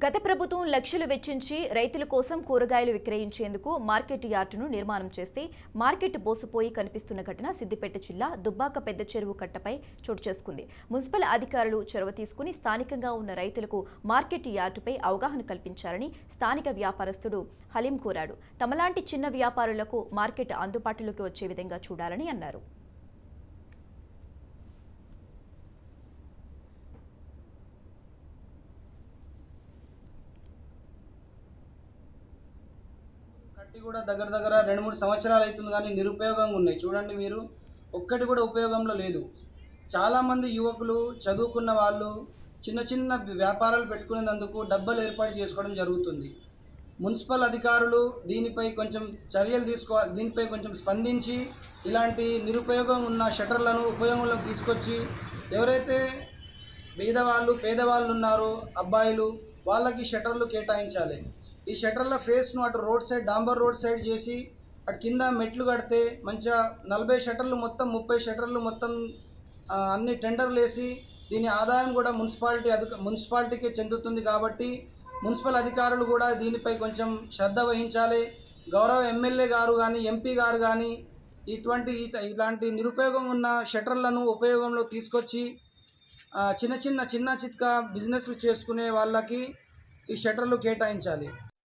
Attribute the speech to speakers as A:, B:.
A: గత ప్రభుత్వం లక్షలు వెచ్చించి రైతుల కోసం కూరగాయలు విక్రయించేందుకు మార్కెట్ యార్డును నిర్మాణం చేస్తే మార్కెట్ బోసిపోయి కనిపిస్తున్న ఘటన సిద్దిపేట జిల్లా దుబ్బాక పెద్ద చెరువు కట్టపై చోటు చేసుకుంది. మున్సిపల్ అధికారులు చొరవ తీసుకుని స్థానికంగా ఉన్న రైతులకు మార్కెట్ యార్డుపై అవగాహన కల్పించాలని స్థానిక వ్యాపారస్తుడు హలీం కోరాడు. తమలాంటి చిన్న వ్యాపారులకు మార్కెట్ అందుబాటులోకి వచ్చే విధంగా చూడాలని అన్నారు.
B: కట్టి కూడా దగ్గర 2-3 సంవత్సరాలు అవుతుంది కానీ నిరుపయోగంగా ఉన్నాయి. చూడండి మీరు, ఒక్కటి కూడా ఉపయోగంలో లేదు. చాలామంది యువకులు చదువుకున్న వాళ్ళు చిన్న చిన్న వ్యాపారాలు పెట్టుకునేందుకు డబ్బులు ఏర్పాటు చేసుకోవడం జరుగుతుంది. మున్సిపల్ అధికారులు దీనిపై కొంచెం చర్యలు తీసుకోవాలి. దీనిపై కొంచెం స్పందించి ఇలాంటి నిరుపయోగం ఉన్న షట్టర్లను ఉపయోగంలోకి తీసుకొచ్చి ఎవరైతే పేదవాళ్ళు ఉన్నారో అబ్బాయిలు వాళ్ళకి షట్టర్లు కేటాయించాలి. ఈ షట్టర్ల ఫేస్ను అటు రోడ్ సైడ్ డాంబర్ రోడ్ సైడ్ చేసి అటు కింద మెట్లు కడితే మంచిగా 40 షట్టర్లు మొత్తం 30 షట్టర్లు మొత్తం అన్ని టెండర్లు వేసి దీని ఆదాయం కూడా మున్సిపాలిటీకే చెందుతుంది. కాబట్టి మున్సిపల్ అధికారులు కూడా దీనిపై కొంచెం శ్రద్ధ వహించాలి. గౌరవ ఎమ్మెల్యే గారు కానీ ఎంపీ గారు కానీ ఇలాంటి నిరుపయోగం ఉన్న షట్టర్లను ఉపయోగంలో తీసుకొచ్చి చిన్న చితక బిజినెస్లు చేసుకునే వాళ్ళకి ఈ షట్టర్లు కేటాయించాలి.